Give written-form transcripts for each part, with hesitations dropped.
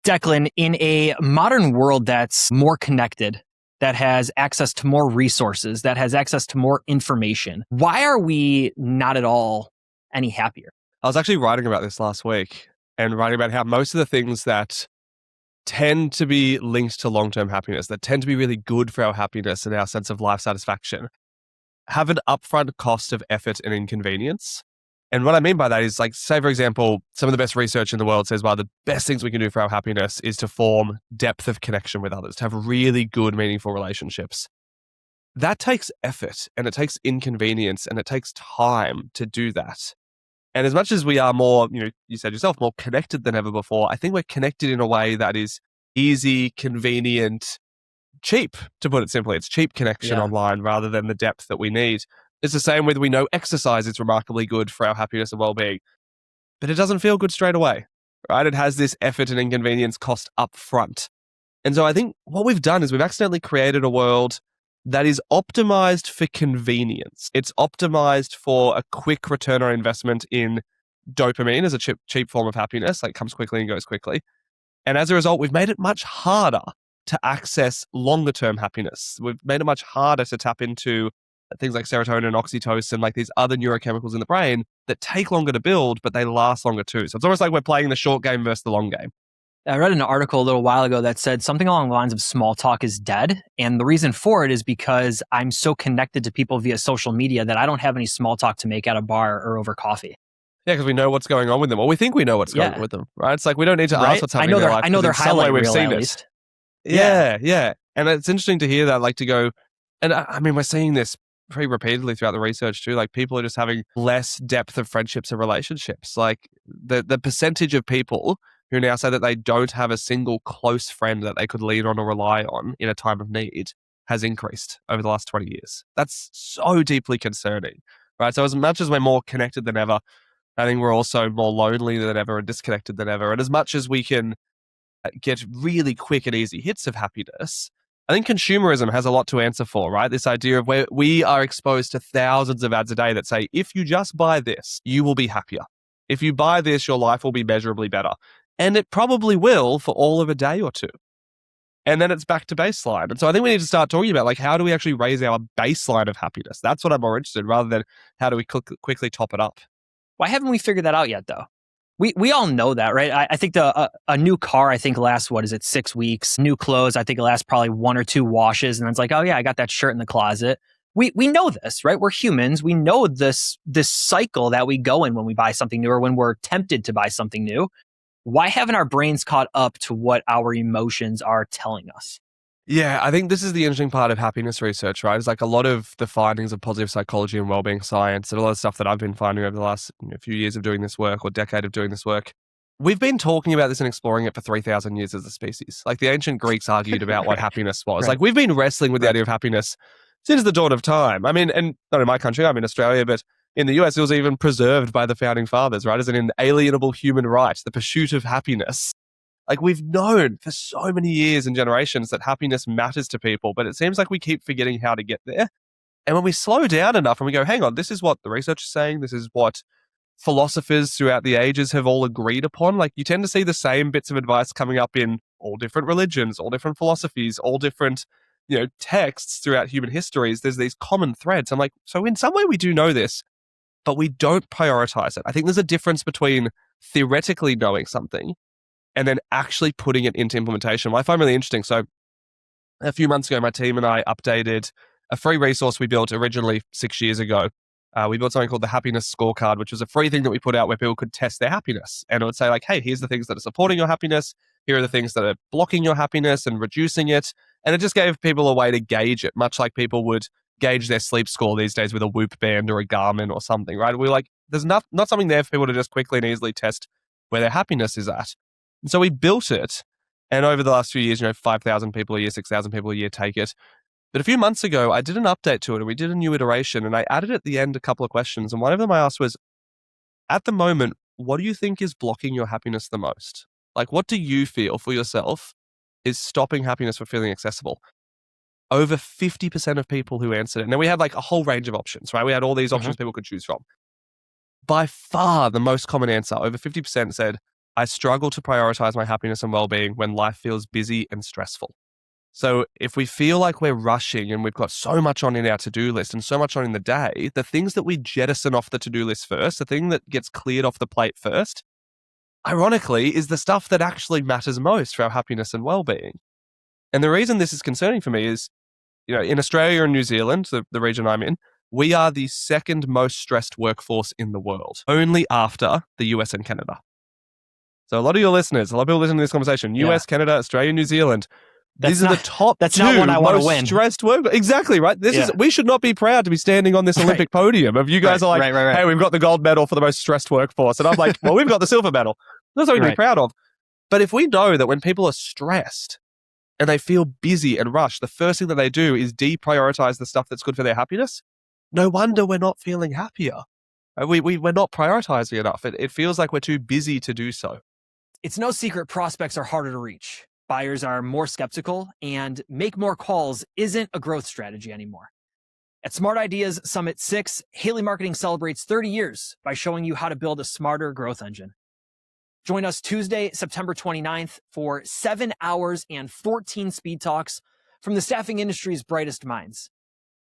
Declan, in a modern world that's more connected, that has access to more resources, that has access to more information, why are we not at all any happier? I was actually writing about this last week and writing about how most of the things that tend to be linked to long-term happiness, that tend to be really good for our happiness and our sense of life satisfaction, have an upfront cost of effort and inconvenience. And what I mean by that is, like, say, for example, some of the best research in the world says, well, the best things we can do for our happiness is to form depth of connection with others, to have really good, meaningful relationships. That takes effort and it takes inconvenience and it takes time to do that. And as much as we are more, you said yourself, more connected than ever before, I think we're connected in a way that is easy, convenient, cheap, to put it simply. It's cheap connection online rather than the depth that we need. It's the same with, we know exercise is remarkably good for our happiness and well-being, but it doesn't feel good straight away, right? It has this effort and inconvenience cost up front. And so I think what we've done is we've accidentally created a world that is optimized for convenience. It's optimized for a quick return on investment in dopamine as a cheap form of happiness, like comes quickly and goes quickly. And as a result, we've made it much harder to access longer term happiness. We've made it much harder to tap into things like serotonin and oxytocin, like these other neurochemicals in the brain that take longer to build, but they last longer too. So it's almost like we're playing the short game versus the long game. I read an article a little while ago that said something along the lines of small talk is dead. And the reason for it is because I'm so connected to people via social media that I don't have any small talk to make at a bar or over coffee. Yeah, because we know what's going on with them, or we think we know what's going on with them, right? It's like we don't need to ask what's happening in their life. I know their highlight reel at least. Yeah. And it's interesting to hear that, like, to go, and I mean, we're seeing this pretty repeatedly throughout the research too. Like, people are just having less depth of friendships and relationships. Like, the percentage of people who now say that they don't have a single close friend that they could lean on or rely on in a time of need has increased over the last 20 years. That's so deeply concerning, right? So as much as we're more connected than ever, I think we're also more lonely than ever and disconnected than ever. And as much as we can get really quick and easy hits of happiness, I think consumerism has a lot to answer for, right? This idea of where we are exposed to thousands of ads a day that say, if you just buy this, you will be happier. If you buy this, your life will be measurably better. And it probably will for all of a day or two. And then it's back to baseline. And so I think we need to start talking about, like, how do we actually raise our baseline of happiness? That's what I'm more interested in, rather than how do we quickly top it up. Why haven't we figured that out yet, though? We all know that, right? I think a new car, I think lasts, 6 weeks? New clothes, I think it lasts probably 1 or 2 washes. And then it's like, oh yeah, I got that shirt in the closet. We know this, right? We're humans. We know this cycle that we go in when we buy something new or when we're tempted to buy something new. Why haven't our brains caught up to what our emotions are telling us? Yeah, I think this is the interesting part of happiness research, right? It's like a lot of the findings of positive psychology and wellbeing science, and a lot of stuff that I've been finding over the last few years of doing this work, or decade of doing this work. We've been talking about this and exploring it for 3,000 years as a species. Like, the ancient Greeks argued about what happiness was. Right. Like, we've been wrestling with the idea of happiness since the dawn of time. I mean, and not in my country, I'm in Australia, but in the US, it was even preserved by the founding fathers, right? As an inalienable human right, the pursuit of happiness. Like, we've known for so many years and generations that happiness matters to people, but it seems like we keep forgetting how to get there. And when we slow down enough and we go, hang on, this is what the research is saying, this is what philosophers throughout the ages have all agreed upon, like, you tend to see the same bits of advice coming up in all different religions, all different philosophies, all different, texts throughout human histories. There's these common threads. I'm like, so in some way we do know this, but we don't prioritize it. I think there's a difference between theoretically knowing something and then actually putting it into implementation. What I find really interesting. So a few months ago, my team and I updated a free resource we built originally 6 years ago. We built something called the Happiness Scorecard, which was a free thing that we put out where people could test their happiness. And it would say, like, hey, here's the things that are supporting your happiness. Here are the things that are blocking your happiness and reducing it. And it just gave people a way to gauge it, much like people would gauge their sleep score these days with a Whoop band or a Garmin or something, right? We're like, there's not something there for people to just quickly and easily test where their happiness is at. And so we built it. And over the last few years, 5,000 people a year, 6,000 people a year take it. But a few months ago, I did an update to it and we did a new iteration, and I added at the end a couple of questions. And one of them I asked was, at the moment, what do you think is blocking your happiness the most? Like, what do you feel for yourself is stopping happiness from feeling accessible? Over 50% of people who answered it. Now, we had like a whole range of options, right? We had all these options people could choose from. By far, the most common answer, over 50% said, I struggle to prioritize my happiness and well-being when life feels busy and stressful. So if we feel like we're rushing and we've got so much on in our to-do list and so much on in the day, the things that we jettison off the to-do list first, the thing that gets cleared off the plate first, ironically, is the stuff that actually matters most for our happiness and well-being. And the reason this is concerning for me is, in Australia and New Zealand, the region I'm in, we are the second most stressed workforce in the world, only after the US and Canada. So a lot of your listeners, a lot of people listening to this conversation, US, Canada, Australia, New Zealand, these are the top that's two not one I want to win. stressed work. Exactly, right? We should not be proud to be standing on this Olympic podium. If you guys are like, hey, we've got the gold medal for the most stressed workforce. And I'm like, well, we've got the silver medal. That's something to be proud of. But if we know that when people are stressed and they feel busy and rushed, the first thing that they do is deprioritize the stuff that's good for their happiness, no wonder we're not feeling happier. We're not prioritizing enough. It feels like we're too busy to do so. It's no secret prospects are harder to reach. Buyers are more skeptical, and make more calls isn't a growth strategy anymore. At Smart Ideas Summit 6, Haley Marketing celebrates 30 years by showing you how to build a smarter growth engine. Join us Tuesday, September 29th for 7 hours and 14 speed talks from the staffing industry's brightest minds.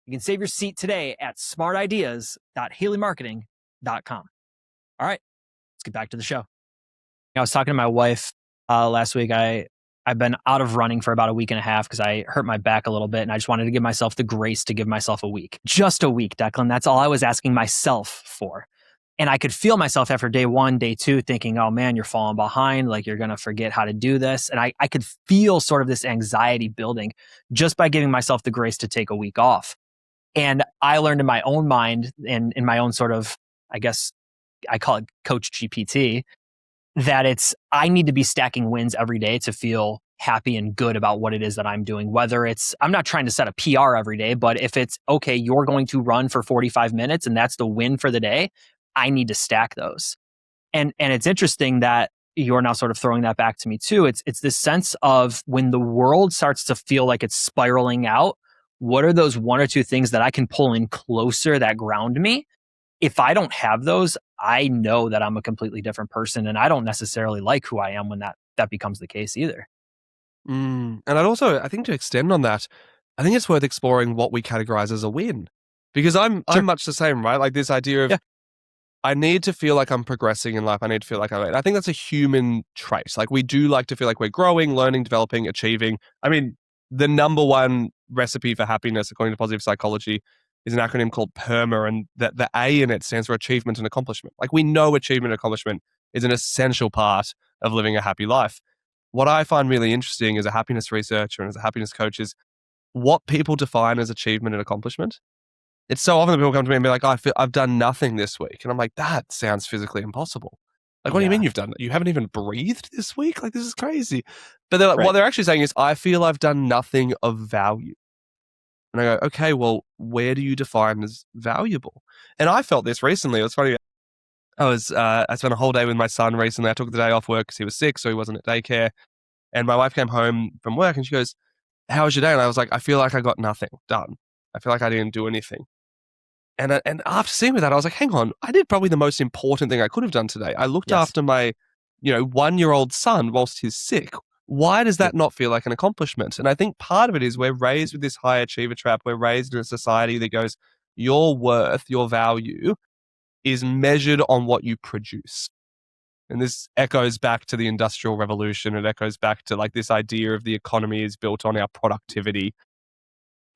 You can save your seat today at smartideas.haleymarketing.com. All right, let's get back to the show. I was talking to my wife last week. I've been out of running for about a week and a half because I hurt my back a little bit, and I just wanted to give myself the grace to give myself a week. Just a week, Declan. That's all I was asking myself for. And I could feel myself after day 1, day 2, thinking, oh man, you're falling behind. Like you're going to forget how to do this. And I could feel sort of this anxiety building just by giving myself the grace to take a week off. And I learned in my own mind and in my own sort of, I guess I call it Coach GPT, that I need to be stacking wins every day to feel happy and good about what it is that I'm doing. Whether I'm not trying to set a PR every day, but if it's, okay, you're going to run for 45 minutes and that's the win for the day, I need to stack those. And it's interesting that you're now sort of throwing that back to me too. It's this sense of when the world starts to feel like it's spiraling out, what are those 1 or 2 things that I can pull in closer that ground me? If I don't have those, I know that I'm a completely different person, and I don't necessarily like who I am when that becomes the case either. And I think to extend on that, I think it's worth exploring what we categorize as a win, because I'm much the same, right? Like this idea of I need to feel like I'm progressing in life. I need to feel like I think that's a human trait. Like we do like to feel like we're growing, learning, developing, achieving. I mean, the number one recipe for happiness, according to positive psychology, is an acronym called PERMA, and the A in it stands for achievement and accomplishment. Like we know achievement and accomplishment is an essential part of living a happy life. What I find really interesting as a happiness researcher and as a happiness coach is what people define as achievement and accomplishment. It's so often that people come to me and be like, oh, I've done nothing this week. And I'm like, that sounds physically impossible. Like, what do you mean you've done? You haven't even breathed this week? Like, this is crazy. But what they're actually saying is, I feel I've done nothing of value. And I go, okay, well, where do you define as valuable? And I felt this recently. It was funny. I spent a whole day with my son recently. I took the day off work because he was sick, so he wasn't at daycare. And my wife came home from work and she goes, how was your day? And I was like, I feel like I got nothing done. I feel like I didn't do anything. And after seeing with that, I was like, hang on, I did probably the most important thing I could have done today. I looked after my, 1-year-old son whilst he's sick. Why does that not feel like an accomplishment? And I think part of it is we're raised with this high achiever trap. We're raised in a society that goes, your worth, your value is measured on what you produce. And this echoes back to the Industrial Revolution. It echoes back to like this idea of the economy is built on our productivity.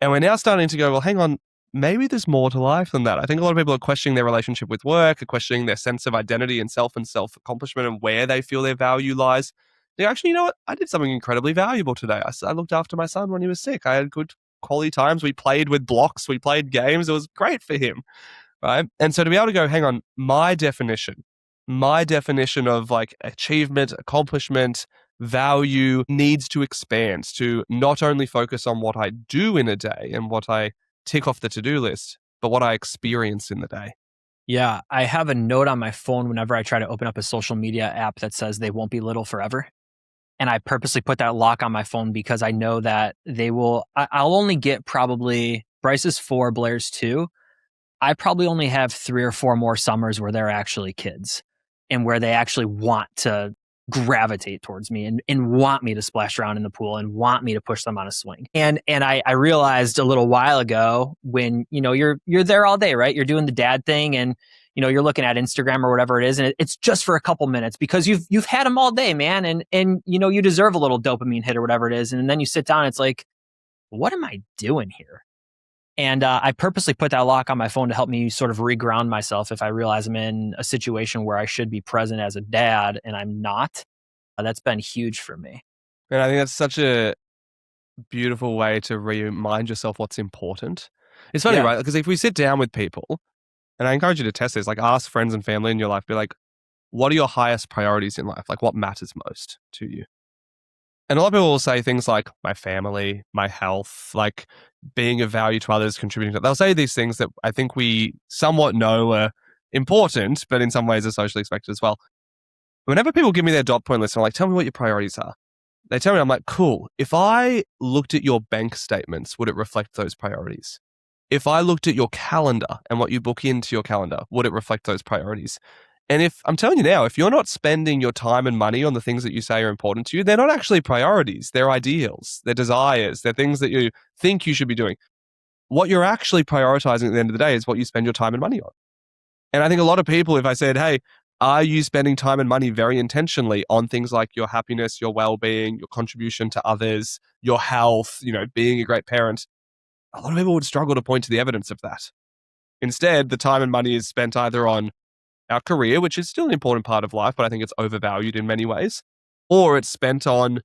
And we're now starting to go, well, hang on, maybe there's more to life than that. I think a lot of people are questioning their relationship with work, are questioning their sense of identity and self-accomplishment and where they feel their value lies. They actually, you know what? I did something incredibly valuable today. I looked after my son when he was sick. I had good quality times. We played with blocks. We played games. It was great for him, right? And so to be able to go, hang on, my definition of like achievement, accomplishment, value needs to expand to not only focus on what I do in a day and what I tick off the to-do list, but what I experience in the day. Yeah, I have a note on my phone whenever I try to open up a social media app that says they won't be little forever. And I purposely put that lock on my phone because I know that I'll only get probably, Bryce's 4, Blair's 2. I probably only have 3 or 4 more summers where they're actually kids and where they actually want to gravitate towards me and want me to splash around in the pool and want me to push them on a swing. And I realized a little while ago when, you're there all day, right? You're doing the dad thing and, you're looking at Instagram or whatever it is, and it's just for a couple minutes because you've had them all day, man. And you deserve a little dopamine hit or whatever it is. And then you sit down, it's like, what am I doing here? And I purposely put that lock on my phone to help me sort of reground myself if I realize I'm in a situation where I should be present as a dad and I'm not. That's been huge for me. And I think that's such a beautiful way to remind yourself what's important. It's funny, right? Because if we sit down with people, and I encourage you to test this, like ask friends and family in your life, be like, what are your highest priorities in life? Like what matters most to you? And a lot of people will say things like my family, my health, like being of value to others, contributing to. They'll say these things that I think we somewhat know are important, but in some ways are socially expected as well. Whenever people give me their dot point list, I'm like, tell me what your priorities are. They tell me, I'm like, cool. If I looked at your bank statements, would it reflect those priorities? If I looked at your calendar and what you book into your calendar, would it reflect those priorities? And if I'm telling you now, if you're not spending your time and money on the things that you say are important to you, they're not actually priorities. They're ideals. They're desires. They're things that you think you should be doing. What you're actually prioritizing at the end of the day is what you spend your time and money on. And I think a lot of people, if I said, hey, are you spending time and money very intentionally on things like your happiness, your well-being, your contribution to others, your health, being a great parent? A lot of people would struggle to point to the evidence of that. Instead, the time and money is spent either on our career, which is still an important part of life, but I think it's overvalued in many ways, or it's spent on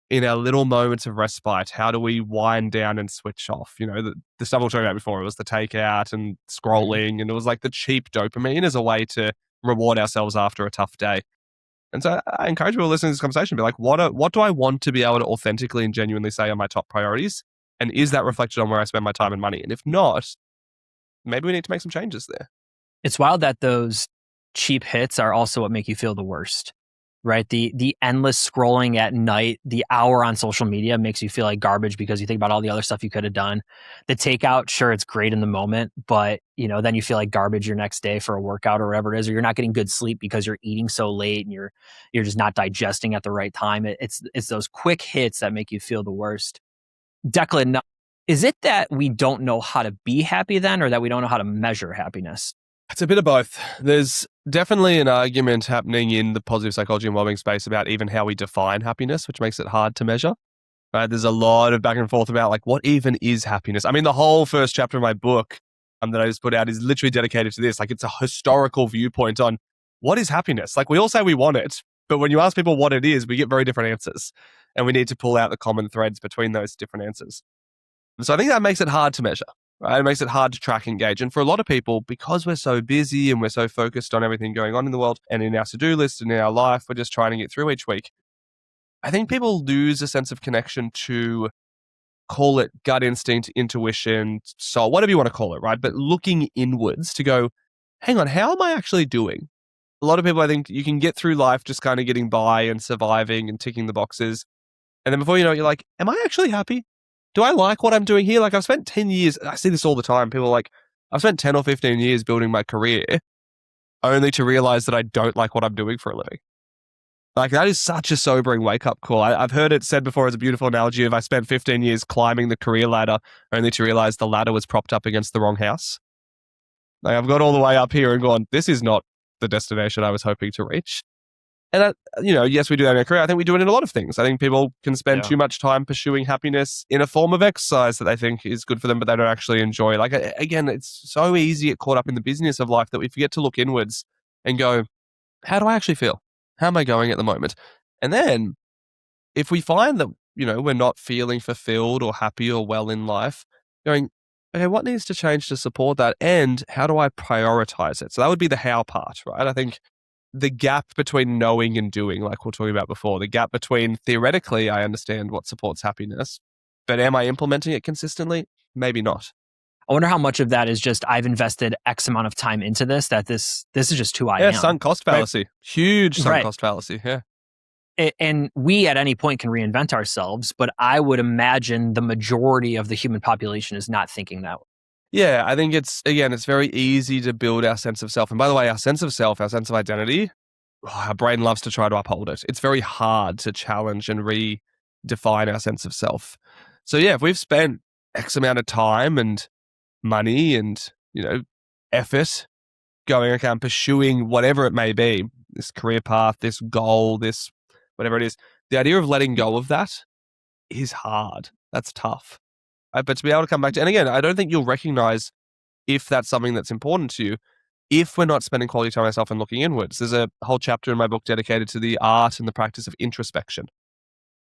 in our little moments of respite. How do we wind down and switch off? The stuff we were talking about before, it was the takeout and scrolling, and it was like the cheap dopamine as a way to reward ourselves after a tough day. And so I encourage people listening to this conversation to be like, what do I want to be able to authentically and genuinely say are my top priorities? And is that reflected on where I spend my time and money? And if not, maybe we need to make some changes there. It's wild that those cheap hits are also what make you feel the worst, right? The endless scrolling at night, the hour on social media makes you feel like garbage because you think about all the other stuff you could have done. The takeout, sure, it's great in the moment, but then you feel like garbage your next day for a workout or whatever it is, or you're not getting good sleep because you're eating so late and you're just not digesting at the right time. It's those quick hits that make you feel the worst. Declan, is it that we don't know how to be happy then, or that we don't know how to measure happiness? It's a bit of both. There's definitely an argument happening in the positive psychology and wellbeing space about even how we define happiness, which makes it hard to measure. Right? There's a lot of back and forth about like what even is happiness. I mean, the whole first chapter of my book that I just put out is literally dedicated to this. Like it's a historical viewpoint on what is happiness. Like we all say we want it, but when you ask people what it is, we get very different answers, and we need to pull out the common threads between those different answers. And so I think that makes it hard to measure. Right? It makes it hard to track and gauge. And for a lot of people, because we're so busy and we're so focused on everything going on in the world and in our to-do list and in our life, we're just trying to get through each week. I think people lose a sense of connection to, call it gut instinct, intuition, soul, whatever you want to call it, right? But looking inwards to go, hang on, how am I actually doing? A lot of people, I think you can get through life just kind of getting by and surviving and ticking the boxes. And then before you know it, you're like, am I actually happy? Do I like what I'm doing here? Like I've spent 10 years, I see this all the time. People are like, I've spent 10 or 15 years building my career only to realize that I don't like what I'm doing for a living. Like that is such a sobering wake up call. I've heard it said before as a beautiful analogy of I spent 15 years climbing the career ladder only to realize the ladder was propped up against the wrong house. Like I've got all the way up here and gone, this is not the destination I was hoping to reach. And, yes, we do that in our career. I think we do it in a lot of things. I think people can spend too much time pursuing happiness in a form of exercise that they think is good for them, but they don't actually enjoy. Like, again, it's so easy to get caught up in the business of life that we forget to look inwards and go, how do I actually feel? How am I going at the moment? And then if we find that, we're not feeling fulfilled or happy or well in life, going, okay, what needs to change to support that? And how do I prioritize it? So that would be the how part, right? I think the gap between knowing and doing, like we were talking about before, the gap between theoretically, I understand what supports happiness, but am I implementing it consistently? Maybe not. I wonder how much of that is just I've invested X amount of time into this, that this is just who I am. Yeah, sunk cost fallacy. Right? Huge sunk cost fallacy, yeah. And we at any point can reinvent ourselves, but I would imagine the majority of the human population is not thinking that way. Yeah, I think it's very easy to build our sense of self. And by the way, our sense of self, our sense of identity, our brain loves to try to uphold it. It's very hard to challenge and redefine our sense of self. So yeah, if we've spent X amount of time and money and, effort going, okay, I'm pursuing whatever it may be, this career path, this goal, this whatever it is, the idea of letting go of that is hard. That's tough. But to be able to come back to, and again, I don't think you'll recognize if that's something that's important to you if we're not spending quality time ourselves and looking inwards. There's a whole chapter in my book dedicated to the art and the practice of introspection,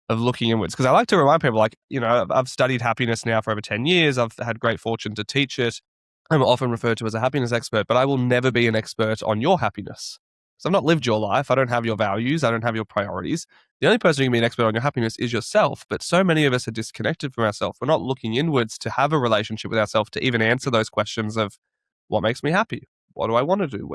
of looking inwards. Because I like to remind people, like, I've studied happiness now for over 10 years. I've had great fortune to teach it. I'm often referred to as a happiness expert, but I will never be an expert on your happiness. So I've not lived your life. I don't have your values. I don't have your priorities. The only person who can be an expert on your happiness is yourself. But so many of us are disconnected from ourselves. We're not looking inwards to have a relationship with ourselves, to even answer those questions of what makes me happy? What do I want to do?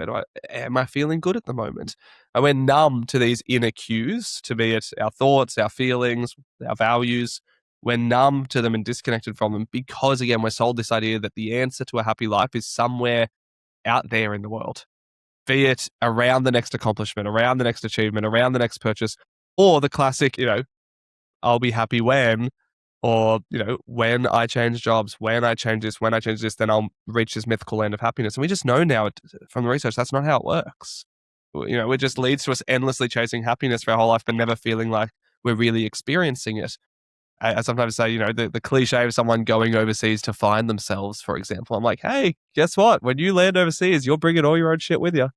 Am I feeling good at the moment? And we're numb to these inner cues, to be it our thoughts, our feelings, our values. We're numb to them and disconnected from them because, again, we're sold this idea that the answer to a happy life is somewhere out there in the world. Be it around the next accomplishment, around the next achievement, around the next purchase, or the classic, I'll be happy when, or, when I change jobs, when I change this, then I'll reach this mythical end of happiness. And we just know now from the research, that's not how it works. It just leads to us endlessly chasing happiness for our whole life, but never feeling like we're really experiencing it. I sometimes say, the cliche of someone going overseas to find themselves, for example. I'm like, hey, guess what? When you land overseas, you're bringing all your own shit with you.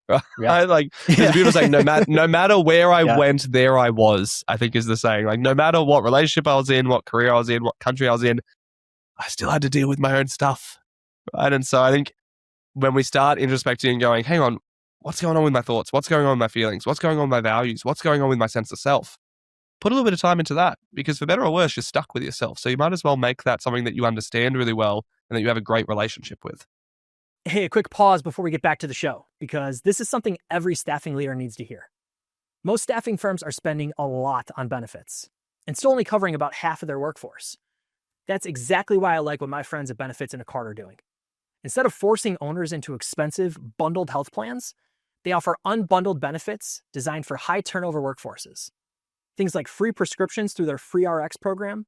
Right? Yeah. Like, there's a beautiful saying, no matter where I went, there I was, I think is the saying. Like, no matter what relationship I was in, what career I was in, what country I was in, I still had to deal with my own stuff. Right? And so I think when we start introspecting and going, hang on, what's going on with my thoughts? What's going on with my feelings? What's going on with my values? What's going on with my sense of self? Put a little bit of time into that, because for better or worse, you're stuck with yourself. So you might as well make that something that you understand really well and that you have a great relationship with. Hey, a quick pause before we get back to the show, because this is something every staffing leader needs to hear. Most staffing firms are spending a lot on benefits and still only covering about half of their workforce. That's exactly why I like what my friends at Benefits in a Card are doing. Instead of forcing owners into expensive, bundled health plans, they offer unbundled benefits designed for high turnover workforces. Things like free prescriptions through their free RX program,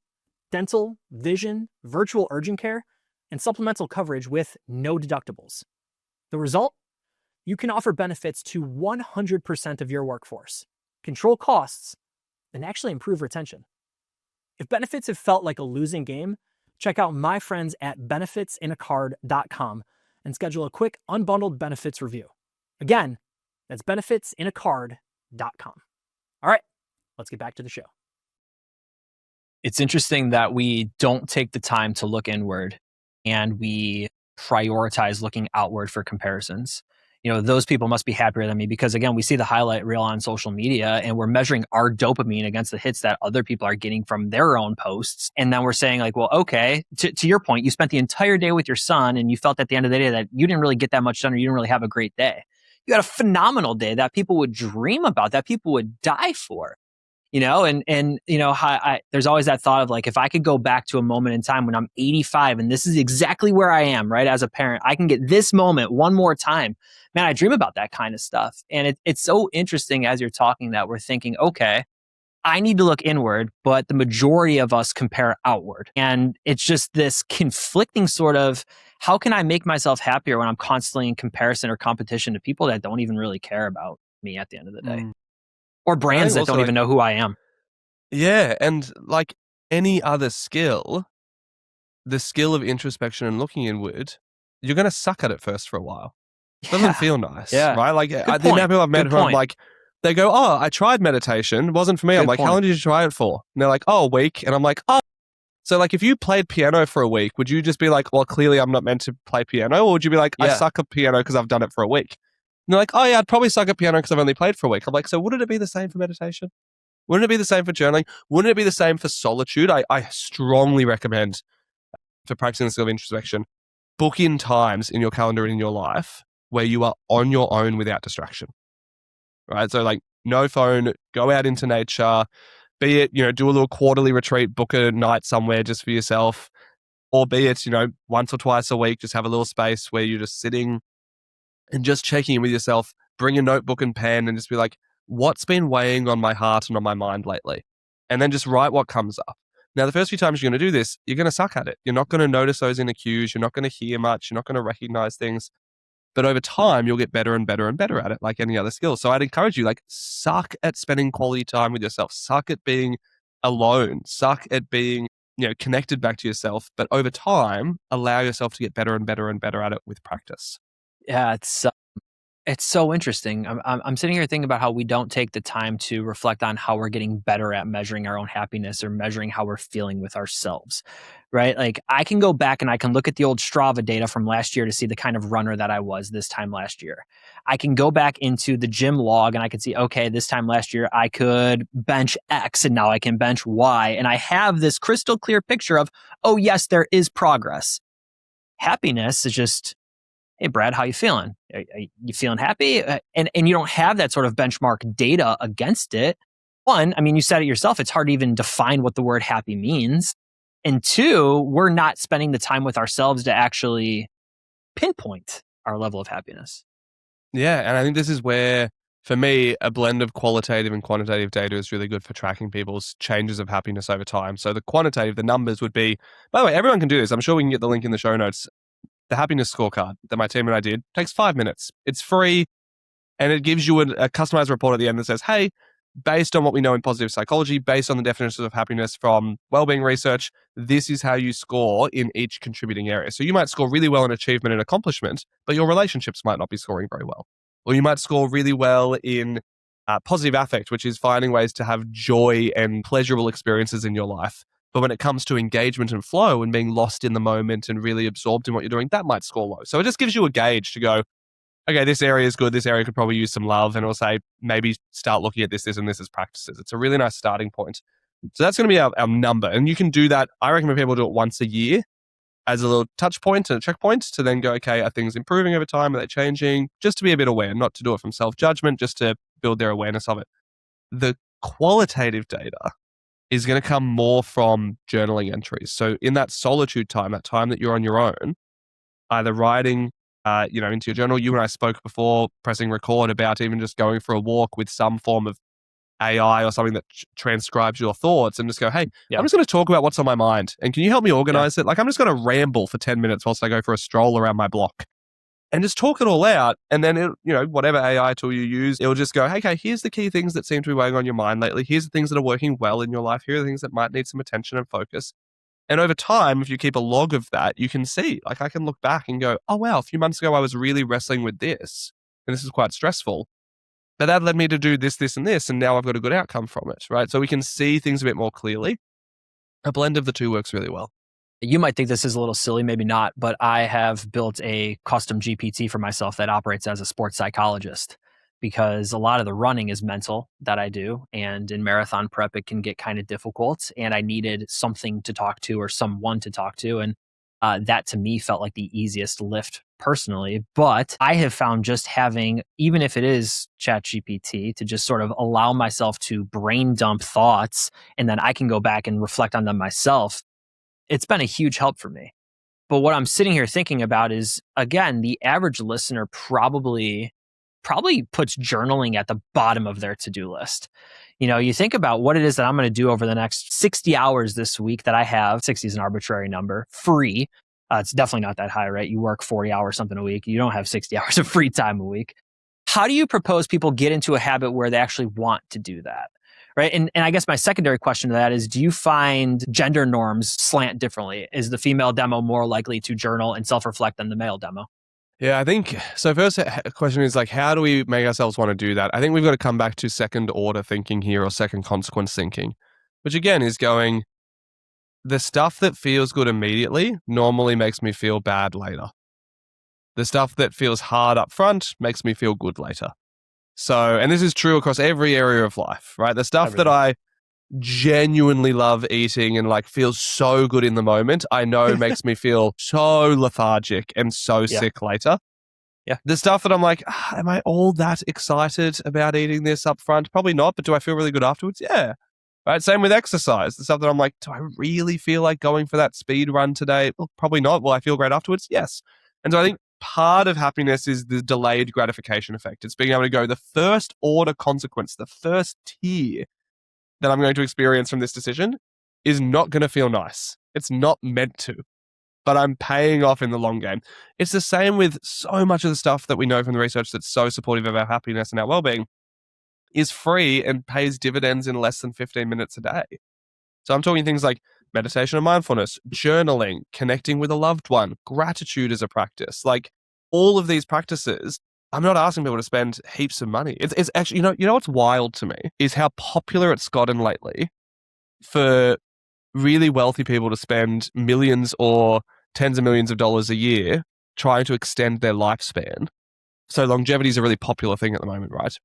dental, vision, virtual urgent care, and supplemental coverage with no deductibles. The result? You can offer benefits to 100% of your workforce, control costs, and actually improve retention. If benefits have felt like a losing game, check out my friends at benefitsinacard.com and schedule a quick unbundled benefits review. Again, that's benefitsinacard.com. All right, let's get back to the show. It's interesting that we don't take the time to look inward and we prioritize looking outward for comparisons. Those people must be happier than me because, again, we see the highlight reel on social media and we're measuring our dopamine against the hits that other people are getting from their own posts. And then we're saying like, well, okay, to your point, you spent the entire day with your son and you felt at the end of the day that you didn't really get that much done or you didn't really have a great day. You had a phenomenal day that people would dream about, that people would die for. There's always that thought of like, if I could go back to a moment in time when I'm 85 and this is exactly where I am, right? As a parent, I can get this moment one more time. Man, I dream about that kind of stuff. And it's so interesting as you're talking that we're thinking, okay, I need to look inward, but the majority of us compare outward. And it's just this conflicting sort of, how can I make myself happier when I'm constantly in comparison or competition to people that don't even really care about me at the end of the day? Or brands that don't even know who I am. Yeah, and like any other skill, the skill of introspection and looking inward, you're going to suck at it first for a while. It doesn't feel nice, right? Like the amount of people I've met who I'm like, they go, oh, I tried meditation. It wasn't for me. I'm like, how long did you try it for? And they're like, oh, a week. And I'm like, oh. So like if you played piano for a week, would you just be like, well, clearly I'm not meant to play piano? Or would you be like, I suck at piano because I've done it for a week? And they're like, oh yeah, I'd probably suck at piano because I've only played for a week. I'm like, so wouldn't it be the same for meditation? Wouldn't it be the same for journaling? Wouldn't it be the same for solitude? I strongly recommend for practicing the skill of introspection, book in times in your calendar and in your life where you are on your own without distraction, right? So like no phone, go out into nature, be it, do a little quarterly retreat, book a night somewhere just for yourself, or be it, once or twice a week, just have a little space where you're just sitting, and just checking in with yourself, bring a notebook and pen and just be like, what's been weighing on my heart and on my mind lately? And then just write what comes up. Now, the first few times you're going to do this, you're going to suck at it. You're not going to notice those inner cues. You're not going to hear much. You're not going to recognize things. But over time, you'll get better and better and better at it, like any other skill. So I'd encourage you, like, suck at spending quality time with yourself. Suck at being alone. Suck at being, connected back to yourself. But over time, allow yourself to get better and better and better at it with practice. Yeah, it's so interesting. I'm sitting here thinking about how we don't take the time to reflect on how we're getting better at measuring our own happiness or measuring how we're feeling with ourselves, right? Like I can go back and I can look at the old Strava data from last year to see the kind of runner that I was this time last year. I can go back into the gym log and I can see, okay, this time last year I could bench X and now I can bench Y. And I have this crystal clear picture of, oh yes, there is progress. Happiness is just, hey, Brad, how you feeling? Are you feeling happy? And you don't have that sort of benchmark data against it. One, I mean, you said it yourself. It's hard to even define what the word happy means. And two, we're not spending the time with ourselves to actually pinpoint our level of happiness. Yeah. And I think this is where, for me, a blend of qualitative and quantitative data is really good for tracking people's changes of happiness over time. So the quantitative, the numbers would be, by the way, everyone can do this. I'm sure we can get the link in the show notes. The happiness scorecard that my team and I did takes 5 minutes. It's free, and it gives you a customized report at the end that says, hey, based on what we know in positive psychology, based on the definitions of happiness from wellbeing research, this is how you score in each contributing area. So you might score really well in achievement and accomplishment, but your relationships might not be scoring very well. Or you might score really well in positive affect, which is finding ways to have joy and pleasurable experiences in your life. But when it comes to engagement and flow and being lost in the moment and really absorbed in what you're doing, that might score low. So it just gives you a gauge to go, okay, this area is good. This area could probably use some love. And it'll say, maybe start looking at this and this as practices. It's a really nice starting point. So that's going to be our number. And you can do that. I recommend people do it once a year as a little touch point and a checkpoint to then go, okay, are things improving over time? Are they changing? Just to be a bit aware, not to do it from self-judgment, just to build their awareness of it. The qualitative data is going to come more from journaling entries. So in that solitude time, that time that you're on your own, either writing, into your journal. You and I spoke before pressing record about even just going for a walk with some form of AI or something that transcribes your thoughts and just go, hey, I'm just going to talk about what's on my mind. And can you help me organize it? Like I'm just going to ramble for 10 minutes whilst I go for a stroll around my block. And just talk it all out. And then, whatever AI tool you use, it'll just go, hey, okay, here's the key things that seem to be weighing on your mind lately. Here's the things that are working well in your life. Here are the things that might need some attention and focus. And over time, if you keep a log of that, you can see, like I can look back and go, oh, wow, a few months ago, I was really wrestling with this. And this is quite stressful. But that led me to do this, this, and this. And now I've got a good outcome from it, right? So we can see things a bit more clearly. A blend of the two works really well. You might think this is a little silly, maybe not, but I have built a custom GPT for myself that operates as a sports psychologist because a lot of the running is mental that I do. And in marathon prep, it can get kind of difficult. And I needed something to talk to or someone to talk to. And that to me felt like the easiest lift personally. But I have found just having, even if it is ChatGPT, to just sort of allow myself to brain dump thoughts and then I can go back and reflect on them myself. It's been a huge help for me. But what I'm sitting here thinking about is, again, the average listener probably puts journaling at the bottom of their to-do list. You think about what it is that I'm going to do over the next 60 hours this week that I have. 60 is an arbitrary number, free. It's definitely not that high, right? You work 40 hours something a week. You don't have 60 hours of free time a week. How do you propose people get into a habit where they actually want to do that? Right. And I guess my secondary question to that is, do you find gender norms slant differently? Is the female demo more likely to journal and self-reflect than the male demo? Yeah, I think so. First question is like, how do we make ourselves want to do that? I think we've got to come back to second order thinking here or second consequence thinking, which again is going, the stuff that feels good immediately normally makes me feel bad later. The stuff that feels hard up front makes me feel good later. So, and this is true across every area of life, right? The stuff that I genuinely love eating and like feels so good in the moment, I know makes me feel so lethargic and so sick later. Yeah. The stuff that I'm like, am I all that excited about eating this up front? Probably not, but do I feel really good afterwards? Yeah. Right. Same with exercise. The stuff that I'm like, do I really feel like going for that speed run today? Well, probably not. Will I feel great afterwards? Yes. And so I think part of happiness is the delayed gratification effect. It's being able to go, the first order consequence, the first tier that I'm going to experience from this decision is not going to feel nice. It's not meant to, but I'm paying off in the long game. It's the same with so much of the stuff that we know from the research that's so supportive of our happiness and our well-being is free and pays dividends in less than 15 minutes a day. So I'm talking things like meditation and mindfulness, journaling, connecting with a loved one, gratitude as a practice. Like all of these practices, I'm not asking people to spend heaps of money. It's actually, you know what's wild to me is how popular it's gotten lately for really wealthy people to spend millions or tens of millions of dollars a year trying to extend their lifespan. So longevity is a really popular thing at the moment, right?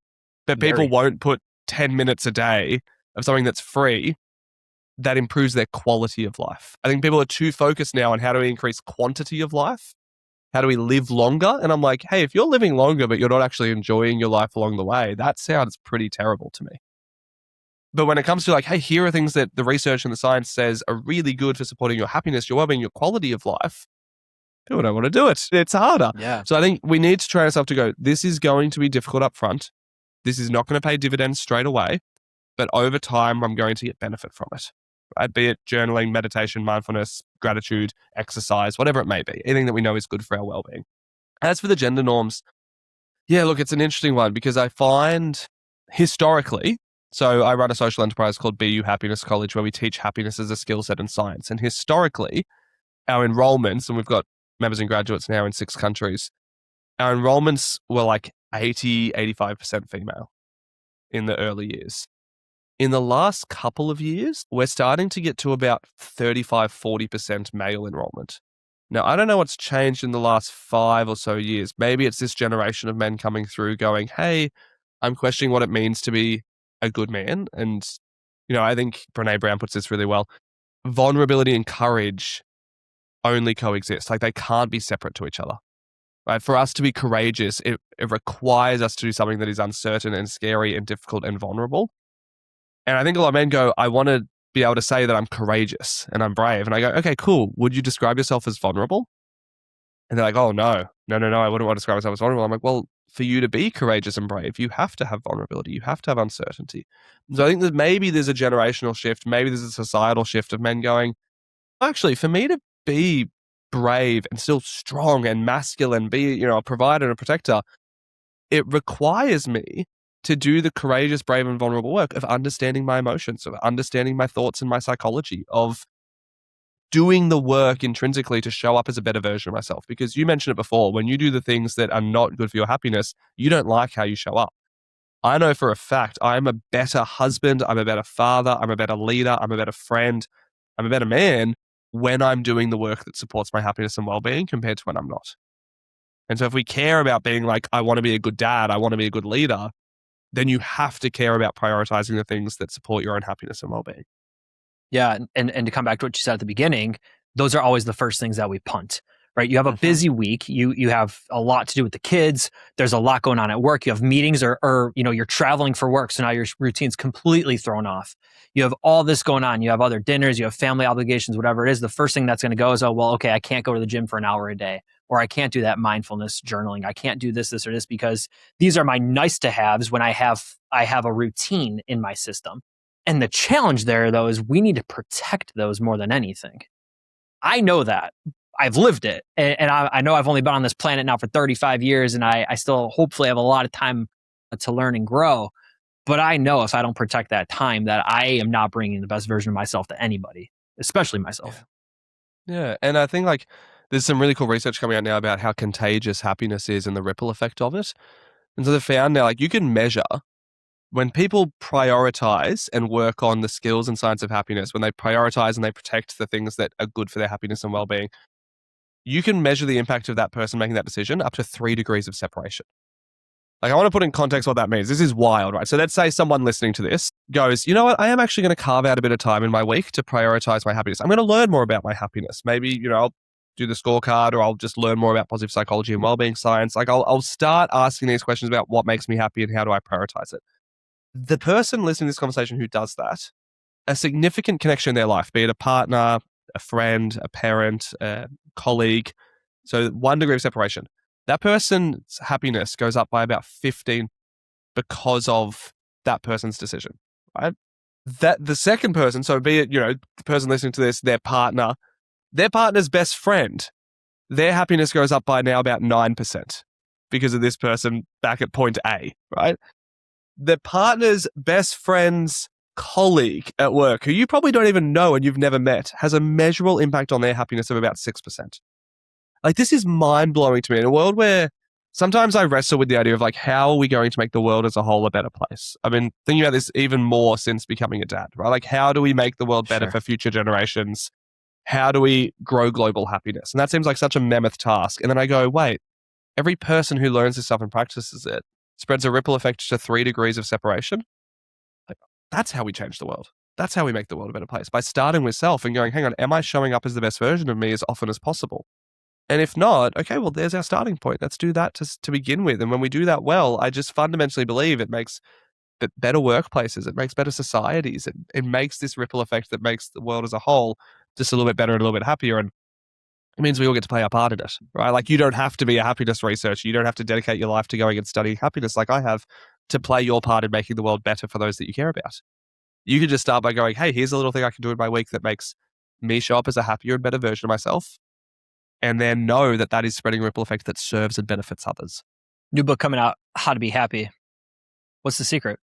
But people won't put 10 minutes a day of something that's free that improves their quality of life. I think people are too focused now on how do we increase quantity of life? How do we live longer? And I'm like, hey, if you're living longer, but you're not actually enjoying your life along the way, that sounds pretty terrible to me. But when it comes to like, hey, here are things that the research and the science says are really good for supporting your happiness, your well-being, your quality of life, people don't want to do it. It's harder. Yeah. So I think we need to train ourselves to go, this is going to be difficult up front. This is not going to pay dividends straight away, but over time, I'm going to get benefit from it. Right? Be it journaling, meditation, mindfulness, gratitude, exercise, whatever it may be, anything that we know is good for our well-being. As for the gender norms, yeah, look, it's an interesting one because I find historically, so I run a social enterprise called BU Happiness College where we teach happiness as a skill set and science. And historically, our enrollments, and we've got members and graduates now in 6 countries, our enrollments were like 80, 85% female in the early years. In the last couple of years, we're starting to get to about 35, 40% male enrollment. Now, I don't know what's changed in the last 5 or so years. Maybe it's this generation of men coming through going, hey, I'm questioning what it means to be a good man. And, I think Brene Brown puts this really well. Vulnerability and courage only coexist. Like they can't be separate to each other. Right? For us to be courageous, it requires us to do something that is uncertain and scary and difficult and vulnerable. And I think a lot of men go, I want to be able to say that I'm courageous and I'm brave. And I go, okay, cool. Would you describe yourself as vulnerable? And they're like, oh, no, I wouldn't want to describe myself as vulnerable. I'm like, well, for you to be courageous and brave, you have to have vulnerability. You have to have uncertainty. So I think that maybe there's a generational shift. Maybe there's a societal shift of men going, actually, for me to be brave and still strong and masculine, be, a provider and a protector, it requires me to do the courageous, brave, and vulnerable work of understanding my emotions, of understanding my thoughts and my psychology, of doing the work intrinsically to show up as a better version of myself. Because you mentioned it before, when you do the things that are not good for your happiness, you don't like how you show up. I know for a fact I'm a better husband, I'm a better father, I'm a better leader, I'm a better friend, I'm a better man when I'm doing the work that supports my happiness and well-being compared to when I'm not. And so if we care about being like, I want to be a good dad, I want to be a good leader, then you have to care about prioritizing the things that support your own happiness and well-being. Yeah. And to come back to what you said at the beginning, those are always the first things that we punt, right? You have a busy week. You have a lot to do with the kids. There's a lot going on at work. You have meetings or you're traveling for work. So now your routine's completely thrown off. You have all this going on. You have other dinners, you have family obligations, whatever it is. The first thing that's going to go is, oh, well, okay, I can't go to the gym for an hour a day, or I can't do that mindfulness journaling. I can't do this, or this, because these are my nice to haves when I have a routine in my system. And the challenge there, though, is we need to protect those more than anything. I know that. I've lived it. And I know I've only been on this planet now for 35 years, and I still hopefully have a lot of time to learn and grow. But I know if I don't protect that time, that I am not bringing the best version of myself to anybody, especially myself. Yeah. And I think like there's some really cool research coming out now about how contagious happiness is and the ripple effect of it. And so they found now, like, you can measure when people prioritize and work on the skills and science of happiness, when they prioritize and they protect the things that are good for their happiness and well-being, you can measure the impact of that person making that decision up to 3 degrees of separation. Like, I want to put in context what that means. This is wild, right? So let's say someone listening to this goes, you know what? I am actually going to carve out a bit of time in my week to prioritize my happiness. I'm going to learn more about my happiness. Maybe, I'll do the scorecard, or I'll just learn more about positive psychology and well-being science. Like, I'll start asking these questions about what makes me happy and how do I prioritize it. The person listening to this conversation who does that, a significant connection in their life, be it a partner, a friend, a parent, a colleague, so 1 degree of separation, that person's happiness goes up by about 15 because of that person's decision, right? That the second person, so be it, the person listening to this, their partner's best friend, their happiness goes up by now about 9% because of this person back at point A, right? The partner's best friend's colleague at work, who you probably don't even know and you've never met, has a measurable impact on their happiness of about 6%. Like, this is mind-blowing to me in a world where sometimes I wrestle with the idea of, like, how are we going to make the world as a whole a better place? I've been thinking about this even more since becoming a dad, right? Like, how do we make the world better for future generations? How do we grow global happiness? And that seems like such a mammoth task. And then I go, wait, every person who learns this stuff and practices it spreads a ripple effect to 3 degrees of separation. Like, that's how we change the world. That's how we make the world a better place, by starting with self and going, hang on, am I showing up as the best version of me as often as possible? And if not, okay, well, there's our starting point. Let's do that to begin with. And when we do that well, I just fundamentally believe it makes better workplaces. It makes better societies. It makes this ripple effect that makes the world as a whole just a little bit better and a little bit happier. And it means we all get to play our part in it, right? Like, you don't have to be a happiness researcher. You don't have to dedicate your life to going and studying happiness like I have to play your part in making the world better for those that you care about. You can just start by going, hey, here's a little thing I can do in my week that makes me show up as a happier and better version of myself. And then know that that is spreading a ripple effect that serves and benefits others. New book coming out, How to Be Happy. What's the secret?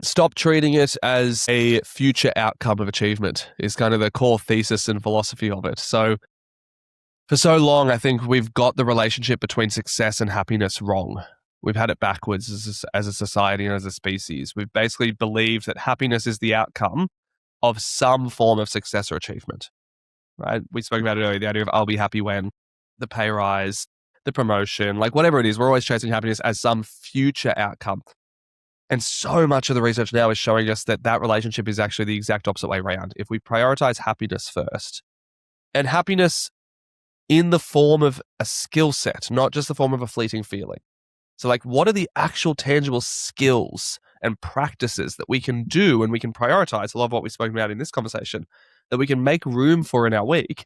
Stop treating it as a future outcome of achievement is kind of the core thesis and philosophy of it. So for so long, I think we've got the relationship between success and happiness wrong. We've had it backwards as a society and as a species. We've basically believed that happiness is the outcome of some form of success or achievement. Right? We spoke about it earlier, the idea of I'll be happy when, the pay rise, the promotion, like whatever it is, we're always chasing happiness as some future outcome. And so much of the research now is showing us that that relationship is actually the exact opposite way around. If we prioritize happiness first, and happiness in the form of a skill set, not just the form of a fleeting feeling. So, like, what are the actual tangible skills and practices that we can do and we can prioritize? A lot of what we've spoken about in this conversation that we can make room for in our week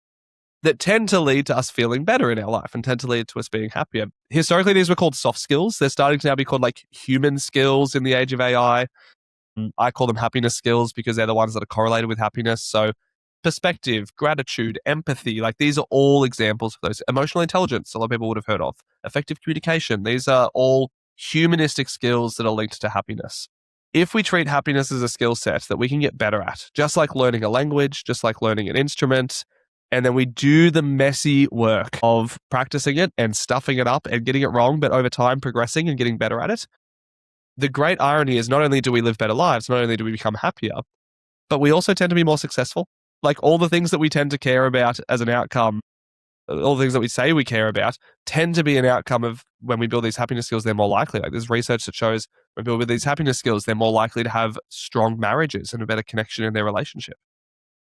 that tend to lead to us feeling better in our life and tend to lead to us being happier. Historically, these were called soft skills. They're starting to now be called like human skills in the age of AI. I call them happiness skills because they're the ones that are correlated with happiness. So perspective, gratitude, empathy, like these are all examples of those. Emotional intelligence, a lot of people would have heard of. Effective communication. These are all humanistic skills that are linked to happiness. If we treat happiness as a skill set that we can get better at, just like learning a language, just like learning an instrument, and then we do the messy work of practicing it and stuffing it up and getting it wrong, but over time progressing and getting better at it, the great irony is not only do we live better lives, not only do we become happier, but we also tend to be more successful. Like, all the things that we tend to care about as an outcome, all the things that we say we care about tend to be an outcome of when we build these happiness skills, they're more likely. Like, there's research that shows when people build these happiness skills, they're more likely to have strong marriages and a better connection in their relationship.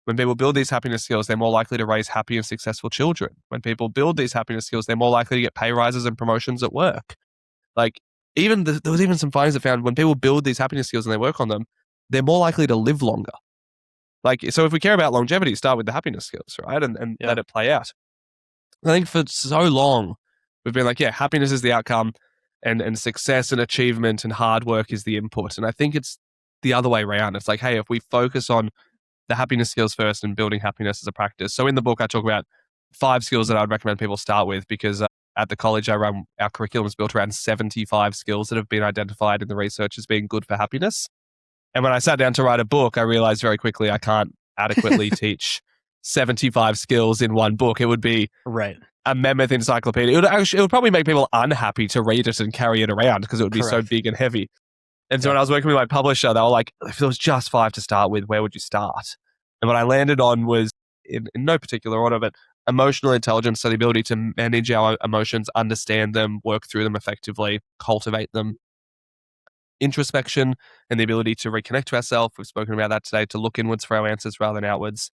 When people build these happiness skills, they're more likely to raise happy and successful children. When people build these happiness skills, they're more likely to get pay rises and promotions at work. Like, there was even some findings that found when people build these happiness skills and they work on them, they're more likely to live longer. Like, so if we care about longevity, start with the happiness skills, right? And let it play out. I think for so long, we've been like, yeah, happiness is the outcome and success and achievement and hard work is the input. And I think it's the other way around. It's like, hey, if we focus on the happiness skills first and building happiness as a practice. So in the book, I talk about 5 skills that I would recommend people start with because at the college I run, our curriculum is built around 75 skills that have been identified in the research as being good for happiness. And when I sat down to write a book, I realized very quickly I can't adequately teach 75 skills in one book. It would be a mammoth encyclopedia. It would probably make people unhappy to read it and carry it around because it would be so big and heavy. And so when I was working with my publisher, they were like, if there was just 5 to start with, where would you start? And what I landed on was, in no particular order, but emotional intelligence, so the ability to manage our emotions, understand them, work through them effectively, cultivate them. Introspection and the ability to reconnect to ourselves. We've spoken about that today, to look inwards for our answers rather than outwards.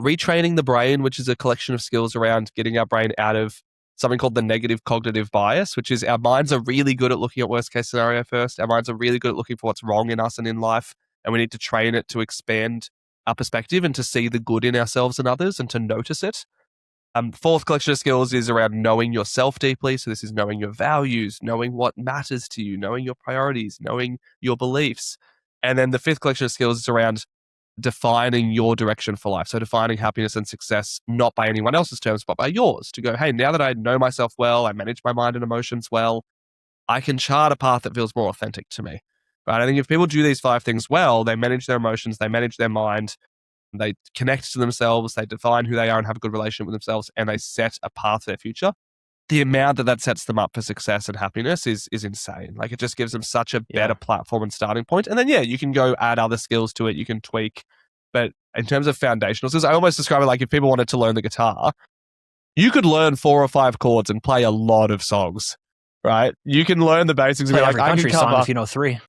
Retraining the brain, which is a collection of skills around getting our brain out of something called the negative cognitive bias, which is our minds are really good at looking at worst case scenario first. Our minds are really good at looking for what's wrong in us and in life. And we need to train it to expand our perspective and to see the good in ourselves and others and to notice it. Fourth collection of skills is around knowing yourself deeply. So this is knowing your values, knowing what matters to you, knowing your priorities, knowing your beliefs. And then the fifth collection of skills is around defining your direction for life. So defining happiness and success, not by anyone else's terms, but by yours. To go, hey, now that I know myself well, I manage my mind and emotions well, I can chart a path that feels more authentic to me. Right? I think if people do these 5 things well, they manage their emotions, they manage their mind, they connect to themselves, they define who they are and have a good relationship with themselves, and they set a path for their future. The amount that sets them up for success and happiness is insane. Like, it just gives them such a better platform and starting point. And then, you can go add other skills to it. You can tweak. But in terms of foundational skills, I almost describe it like if people wanted to learn the guitar, you could learn 4 or 5 chords and play a lot of songs, right? You can learn the basics and Play be every like, I can country cover. song if you know 3.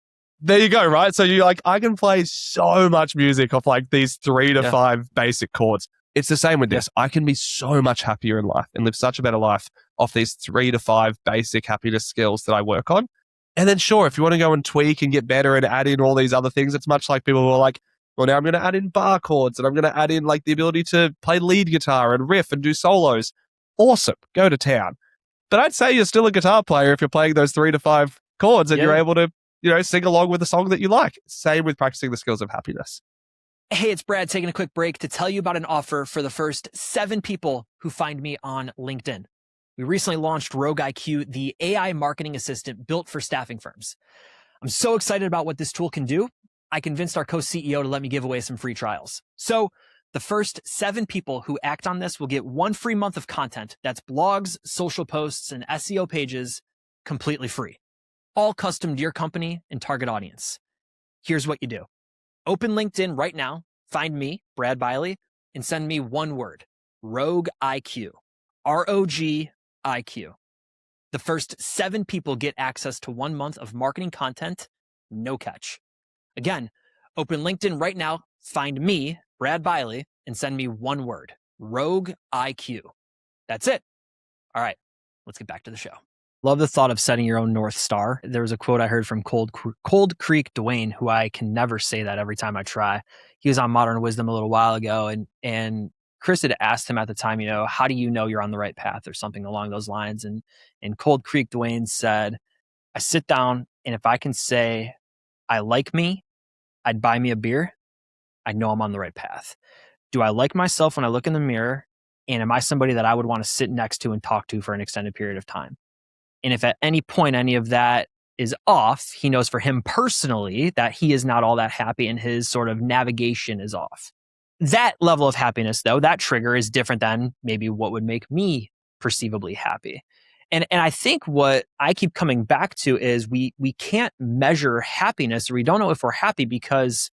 There you go, right? So you're like, I can play so much music off like these 3 to 5 basic chords. It's the same with this. I can be so much happier in life and live such a better life off these 3 to 5 basic happiness skills that I work on. And then sure, if you want to go and tweak and get better and add in all these other things, it's much like people who are like, well, now I'm going to add in bar chords and I'm going to add in like the ability to play lead guitar and riff and do solos. Awesome. Go to town. But I'd say you're still a guitar player if you're playing those 3 to 5 chords and you're able to, sing along with a song that you like. Same with practicing the skills of happiness. Hey, it's Brad taking a quick break to tell you about an offer for the first 7 people who find me on LinkedIn. We recently launched Rogue IQ, the AI marketing assistant built for staffing firms. I'm so excited about what this tool can do. I convinced our co-CEO to let me give away some free trials. So the first 7 people who act on this will get 1 free month of content. That's blogs, social posts, and SEO pages completely free. All custom to your company and target audience. Here's what you do. Open LinkedIn right now, find me, Brad Biley, and send me 1 word, Rogue IQ, ROG-IQ. The first 7 people get access to 1 month of marketing content, no catch. Again, open LinkedIn right now, find me, Brad Biley, and send me 1 word, Rogue IQ. That's it. All right, let's get back to the show. Love the thought of setting your own North Star. There was a quote I heard from Cold Creek Dwayne, who I can never say that every time I try. He was on Modern Wisdom a little while ago, and Chris had asked him at the time, how do you know you're on the right path or something along those lines? And Cold Creek Dwayne said, I sit down, and if I can say, I like me, I'd buy me a beer, I know I'm on the right path. Do I like myself when I look in the mirror? And am I somebody that I would want to sit next to and talk to for an extended period of time? And if at any point any of that is off, he knows for him personally that he is not all that happy and his sort of navigation is off. That level of happiness, though, that trigger is different than maybe what would make me perceivably happy. And I think what I keep coming back to is we can't measure happiness, or we don't know if we're happy because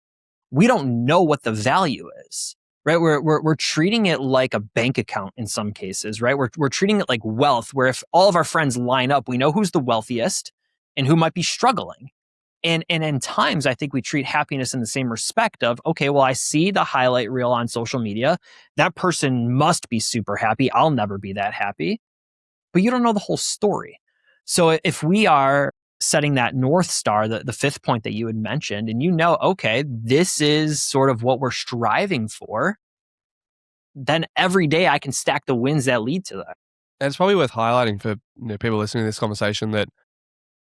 we don't know what the value is. Right, we're treating it like a bank account in some cases, right? We're treating it like wealth, where if all of our friends line up, we know who's the wealthiest and who might be struggling. And in times, I think we treat happiness in the same respect of, okay, well, I see the highlight reel on social media. That person must be super happy. I'll never be that happy. But you don't know the whole story. So if we are setting that North Star, the 5th point that you had mentioned, and okay, this is sort of what we're striving for, then every day I can stack the wins that lead to that. And it's probably worth highlighting for people listening to this conversation that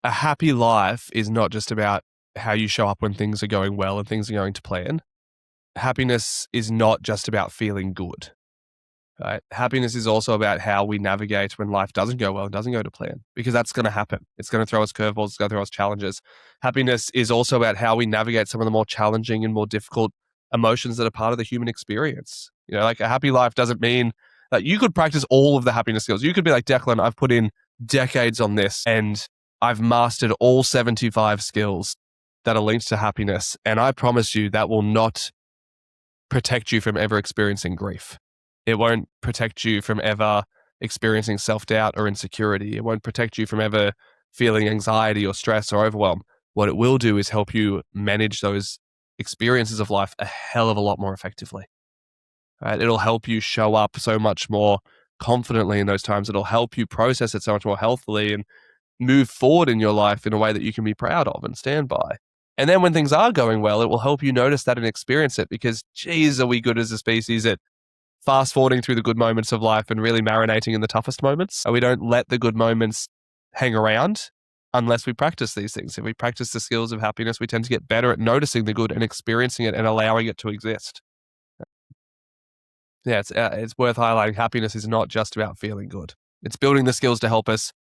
a happy life is not just about how you show up when things are going well and things are going to plan. Happiness is not just about feeling good. Right? Happiness is also about how we navigate when life doesn't go well and doesn't go to plan, because that's going to happen. It's going to throw us curveballs. It's going to throw us challenges. Happiness is also about how we navigate some of the more challenging and more difficult emotions that are part of the human experience. Like a happy life doesn't mean that you could practice all of the happiness skills. You could be like, Declan, I've put in decades on this and I've mastered all 75 skills that are linked to happiness. And I promise you that will not protect you from ever experiencing grief. It won't protect you from ever experiencing self-doubt or insecurity. It won't protect you from ever feeling anxiety or stress or overwhelm. What it will do is help you manage those experiences of life a hell of a lot more effectively. Right? It'll help you show up so much more confidently in those times. It'll help you process it so much more healthily and move forward in your life in a way that you can be proud of and stand by. And then when things are going well, it will help you notice that and experience it, because geez, are we good as a species at fast forwarding through the good moments of life and really marinating in the toughest moments. We don't let the good moments hang around unless we practice these things. If we practice the skills of happiness, we tend to get better at noticing the good and experiencing it and allowing it to exist. Yeah, it's worth highlighting. Happiness is not just about feeling good. It's building the skills to help us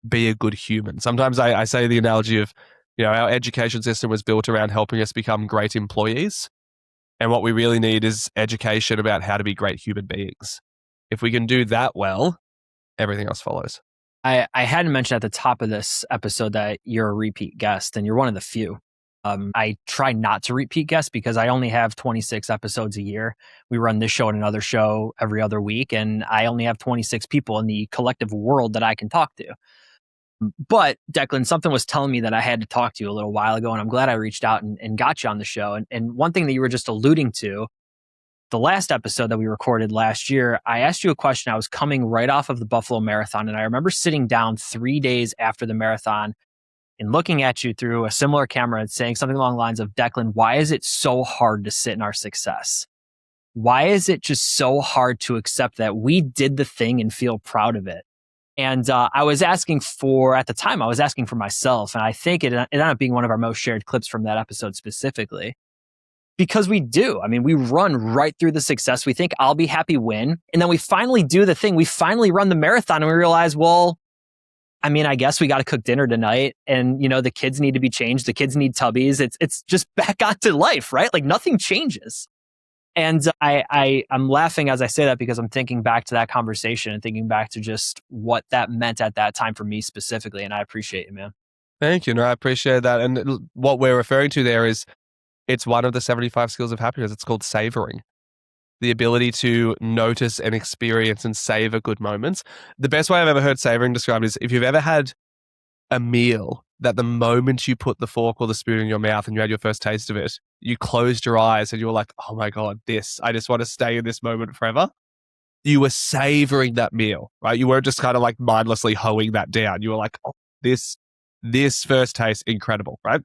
be a good human. Sometimes I say the analogy of, our education system was built around helping us become great employees. And what we really need is education about how to be great human beings. If we can do that well, everything else follows. I hadn't mentioned at the top of this episode that you're a repeat guest, and you're one of the few. I try not to repeat guests because I only have 26 episodes a year. We run this show and another show every other week, and I only have 26 people in the collective world that I can talk to. But Declan, something was telling me that I had to talk to you a little while ago, and I'm glad I reached out and got you on the show. And one thing that you were just alluding to, the last episode that we recorded last year, I asked you a question. I was coming right off of the Buffalo Marathon, and I remember sitting down 3 days after the marathon and looking at you through a similar camera and saying something along the lines of, Declan, why is it so hard to sit in our success? Why is it just so hard to accept that we did the thing and feel proud of it? And I was asking for, at the time, I was asking for myself. And I think it ended up being one of our most shared clips from that episode specifically. Because we do. I mean, we run right through the success. We think I'll be happy when. And then we finally do the thing. We finally run the marathon and we realize, well, I mean, I guess we got to cook dinner tonight, and the kids need to be changed. The kids need tubbies. It's just back onto life, right? Like nothing changes. And I'm laughing as I say that because I'm thinking back to that conversation and thinking back to just what that meant at that time for me specifically. And I appreciate it, man. Thank you. No, I appreciate that. And what we're referring to there is, it's one of the 75 skills of happiness. It's called savoring. The ability to notice and experience and savor good moments. The best way I've ever heard savoring described is if you've ever had a meal that the moment you put the fork or the spoon in your mouth and you had your first taste of it, you closed your eyes and you were like, oh my God, I just want to stay in this moment forever. You were savoring that meal, right? You weren't just kind of like mindlessly hoeing that down. You were like, oh, this first taste, incredible, right?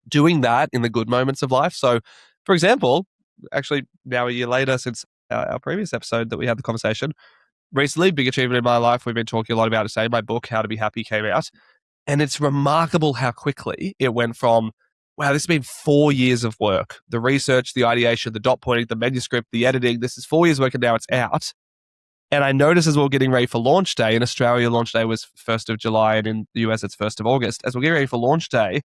Doing that in the good moments of life. So, for example, actually now a year later since our previous episode that we had the conversation, recently, big achievement in my life, we've been talking a lot about it today. My book, How to Be Happy, came out. And it's remarkable how quickly it went from, wow, this has been 4 years of work. The research, the ideation, the dot pointing, the manuscript, the editing. This is 4 years work and now it's out. And I noticed as we we're getting ready for launch day, in Australia, launch day was 1st of July, and in the US, it's 1st of August. As we're getting ready for launch day,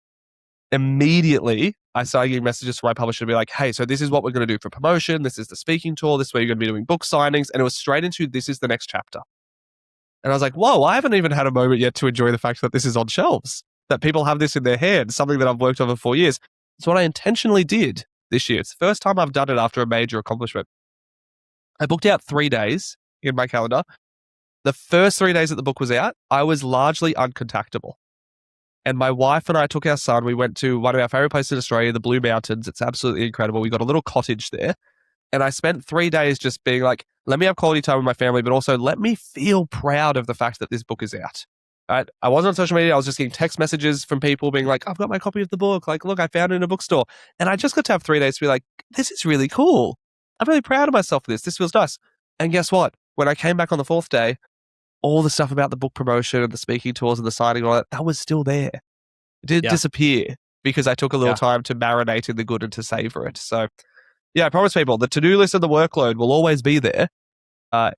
immediately I started getting messages from my publisher to be like, hey, so this is what we're going to do for promotion. This is the speaking tour. This is where you're going to be doing book signings. And it was straight into, this is the next chapter. And I was like, whoa, I haven't even had a moment yet to enjoy the fact that this is on shelves, that people have this in their hands, something that I've worked on for 4 years. It's what I intentionally did this year. It's the first time I've done it after a major accomplishment. I booked out 3 days in my calendar. The first 3 days that the book was out, I was largely uncontactable. And my wife and I took our son. We went to one of our favorite places in Australia, the Blue Mountains. It's absolutely incredible. We got a little cottage there. And I spent 3 days just being like, let me have quality time with my family, but also let me feel proud of the fact that this book is out. Right? I wasn't on social media. I was just getting text messages from people being like, I've got my copy of the book. Like, look, I found it in a bookstore. And I just got to have 3 days to be like, this is really cool. I'm really proud of myself for this. This feels nice. And guess what? When I came back on the 4th day, all the stuff about the book promotion and the speaking tours and the signing and all that was still there. It didn't disappear because I took a little time to marinate in the good and to savor it. So, yeah, I promise people, the to-do list and the workload will always be there,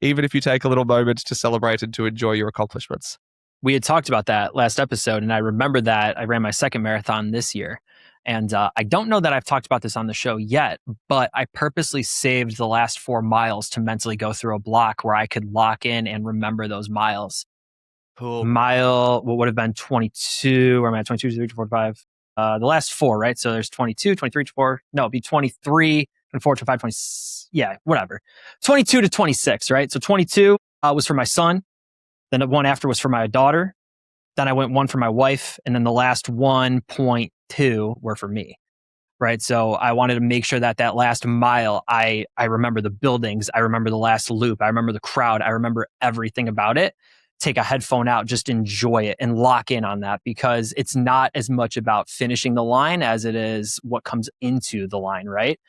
even if you take a little moment to celebrate and to enjoy your accomplishments. We had talked about that last episode, and I remember that I ran my second marathon this year. And I don't know that I've talked about this on the show yet, but I purposely saved the last 4 miles to mentally go through a block where I could lock in and remember those miles. Cool. Mile, what would have been 22, or am I at 22, 23, 25? The last 4, right? So there's 22, 23, 24. No, it'd be 23, 24, 25, 20. Yeah, whatever. 22 to 26, right? So 22 was for my son. Then the one after was for my daughter. Then I went 1 for my wife. And then the last 1.2 were for me, right? So I wanted to make sure that that last mile, I remember the buildings. I remember the last loop. I remember the crowd. I remember everything about it. Take a headphone out, just enjoy it and lock in on that, because it's not as much about finishing the line as it is what comes into the line, right?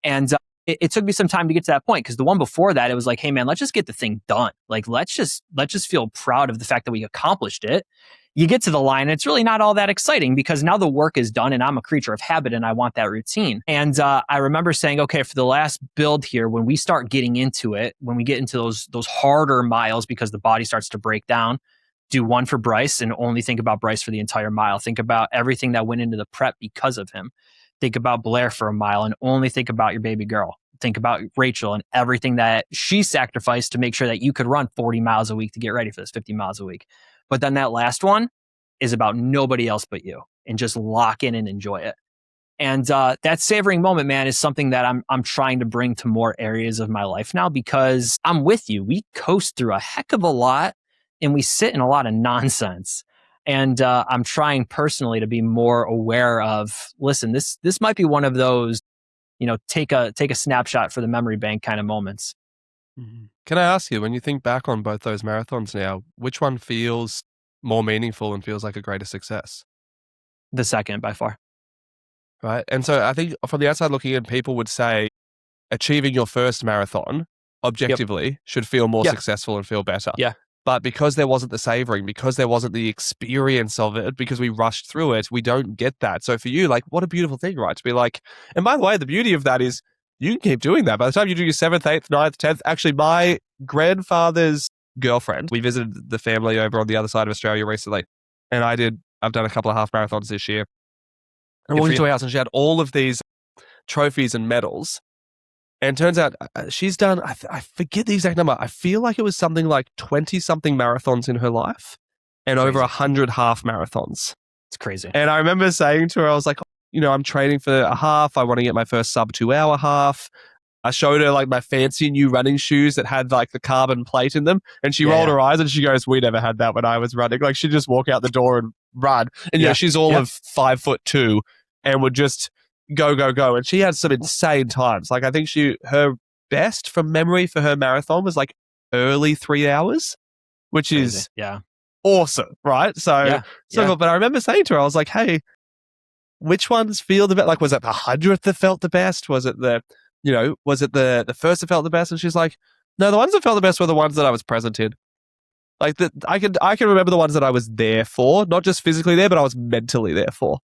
And it took me some time to get to that point, because the one before that, it was like, hey man, let's just get the thing done. Like, let's just feel proud of the fact that we accomplished it. You get to the line, and it's really not all that exciting, because now the work is done and I'm a creature of habit and I want that routine. And I remember saying, okay, for the last build here, when we start getting into it, when we get into those harder miles, because the body starts to break down, do one for Bryce and only think about Bryce for the entire mile. Think about everything that went into the prep because of him. Think about Blair for a mile and only think about your baby girl. Think about Rachel and everything that she sacrificed to make sure that you could run 40 miles a week to get ready for this, 50 miles a week. But then that last one is about nobody else but you, and just lock in and enjoy it. And that savoring moment, man, is something that I'm trying to bring to more areas of my life now, because I'm with you. We coast through a heck of a lot and we sit in a lot of nonsense. And I'm trying personally to be more aware of, listen, this might be one of those, take a snapshot for the memory bank kind of moments. Mm-hmm. Can I ask you, when you think back on both those marathons now, which one feels more meaningful and feels like a greater success? The second, by far. Right. And so I think from the outside looking in, people would say achieving your first marathon objectively should feel more successful and feel better. Yeah. But because there wasn't the savoring, because there wasn't the experience of it, because we rushed through it, we don't get that. So for you, like, what a beautiful thing, right? To be like, and by the way, the beauty of that is you can keep doing that. By the time you do your 7th, 8th, 9th, 10th, actually my grandfather's girlfriend, we visited the family over on the other side of Australia recently. And I've done a couple of half marathons this year. And walked into her house and she had all of these trophies and medals. And turns out she's done, I forget the exact number. I feel like it was something like 20-something marathons in her life and over 100 half marathons. It's crazy. And I remember saying to her, I was like, I'm training for a half. I want to get my first sub 2-hour half. I showed her like my fancy new running shoes that had like the carbon plate in them. And she rolled her eyes and she goes, we never had that when I was running. Like she'd just walk out the door and run. And she's all of 5'2" and would just go. And she had some insane times. Like I think her best from memory for her marathon was like early 3 hours, which is awesome. Right. So, but I remember saying to her, I was like, hey, which ones feel the best? Like, was it the 100th that felt the best? Was it the first that felt the best? And she's like, no, the ones that felt the best were the ones that I was present in. Like I can remember the ones that I was there for, not just physically there, but I was mentally there for.